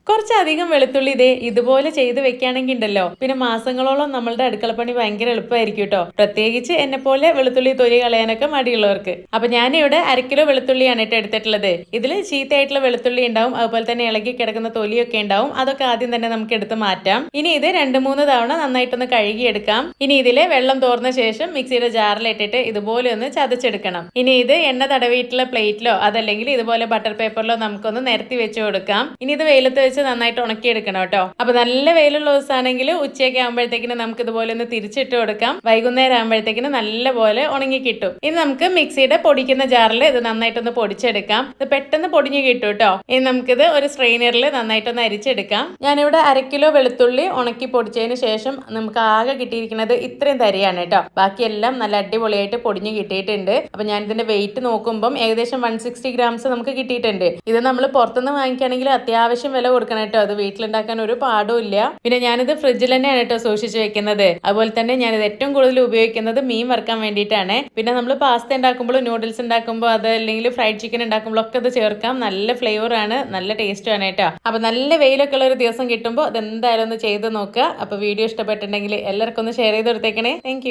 കുറച്ചധികം വെളുത്തുള്ളി ഇതുപോലെ ചെയ്ത് വെക്കുകയാണെങ്കിൽ ഉണ്ടല്ലോ പിന്നെ മാസങ്ങളോളം നമ്മളുടെ അടുക്കളപ്പണി ഭയങ്കര എളുപ്പമായിരിക്കും കേട്ടോ. പ്രത്യേകിച്ച് എന്നെ പോലെ വെളുത്തുള്ളി തൊലി കളയാനൊക്കെ മടിയുള്ളവർക്ക്. അപ്പൊ ഞാനിവിടെ 1/2 കിലോ വെളുത്തുള്ളിയാണ് എടുത്തിട്ടുള്ളത്. ഇതിൽ ചീത്തയായിട്ടുള്ള വെളുത്തുള്ളി ഉണ്ടാവും, അതുപോലെ തന്നെ ഇളകി കിടക്കുന്ന തൊലിയൊക്കെ ഉണ്ടാവും. അതൊക്കെ ആദ്യം തന്നെ നമുക്ക് എടുത്ത് മാറ്റാം. ഇനി ഇത് 2-3 തവണ നന്നായിട്ടൊന്ന് കഴുകിയെടുക്കാം. ഇനി ഇതിലെ വെള്ളം തോർന്ന ശേഷം മിക്സിയുടെ ജാറിലിട്ടിട്ട് ഇതുപോലെ ഒന്ന് ചതച്ചെടുക്കണം. ഇനി ഇത് എണ്ണ തടവിയിട്ടുള്ള പ്ലേറ്റിലോ അതല്ലെങ്കിൽ ഇതുപോലെ ബട്ടർ പേപ്പറിലോ നമുക്കൊന്ന് നിരത്തി വെച്ച് കൊടുക്കാം. ഇനി ഇത് വെയിലത്ത് വെച്ച് നന്നായിട്ട് ഉണക്കിയെടുക്കണം കേട്ടോ. അപ്പൊ നല്ല വെയിലുള്ള ദിവസമാണെങ്കിൽ ഉച്ചയൊക്കെ ആകുമ്പോഴത്തേക്കിന് നമുക്ക് ഇതുപോലെ ഒന്ന് തിരിച്ചിട്ട് കൊടുക്കാം. വൈകുന്നേരം ആകുമ്പോഴത്തേക്കിന് നല്ലപോലെ ഉണങ്ങി കിട്ടും. ഇനി നമുക്ക് മിക്സിയുടെ പൊടിക്കുന്ന ജാറിൽ ഇത് നന്നായിട്ടൊന്ന് പൊടിച്ചെടുക്കാം. ഇത് പെട്ടെന്ന് പൊടിഞ്ഞു കിട്ടും കേട്ടോ. ഇനി നമുക്കിത് ഒരു സ്ട്രെയിനറിൽ നന്നായിട്ടൊന്ന് അരിച്ചെടുക്കാം. ഞാനിവിടെ 1/2 കിലോ വെളുത്തുള്ളി ഉണക്കി പൊടിച്ചതിന് ശേഷം നമുക്ക് ആകെ കിട്ടിയിരിക്കുന്നത് ഇത്രയും തരിയാണ് കേട്ടോ. ബാക്കിയെല്ലാം നല്ല അടിപൊളിയായിട്ട് പൊടിഞ്ഞു കിട്ടിയിട്ടുണ്ട്. അപ്പൊ ഞാൻ ഇതിന്റെ വെയിറ്റ് നോക്കുമ്പോൾ ഏകദേശം 160 ഗ്രാംസ് നമുക്ക് കിട്ടിയിട്ടുണ്ട്. ഇത് നമ്മൾ പുറത്തുനിന്ന് വാങ്ങിക്കുകയാണെങ്കിൽ അത്യാവശ്യം വില കൊടുക്കണം കേട്ടോ. അത് വീട്ടിലുണ്ടാക്കാൻ ഒരു പാടും ഇല്ല. പിന്നെ ഞാനിത് ഫ്രിഡ്ജിൽ തന്നെയാണ് കേട്ടോ സൂക്ഷിച്ച് വെക്കുന്നത്. അതുപോലെ തന്നെ ഞാനിത് ഏറ്റവും കൂടുതൽ ഉപയോഗിക്കുന്നത് മീൻ വറുക്കാൻ വേണ്ടിയിട്ടാണ്. പിന്നെ നമ്മൾ പാസ്ത ഉണ്ടാക്കുമ്പോൾ, നൂഡിൽസ് ഉണ്ടാക്കുമ്പോൾ, അത് അല്ലെങ്കിൽ ഫ്രൈഡ് ചിക്കൻ ഉണ്ടാക്കുമ്പോൾ ഒക്കെ ഇത് ചേർക്കാം. നല്ല ഫ്ലേവർ ആണ്, നല്ല ടേസ്റ്റ് ആണ് കേട്ടോ. അപ്പൊ നല്ല വെയിലൊക്കെ ഉള്ള ഒരു ദിവസം കിട്ടുമ്പോൾ അതെന്തായാലും ഒന്ന് ചെയ്ത് നോക്കുക. അപ്പൊ വീഡിയോ ഇഷ്ടപ്പെട്ടിട്ടുണ്ടെങ്കിൽ എല്ലാവർക്കും ഒന്ന് ഷെയർ ചെയ്ത് കൊടുത്തേക്കണേ. താങ്ക്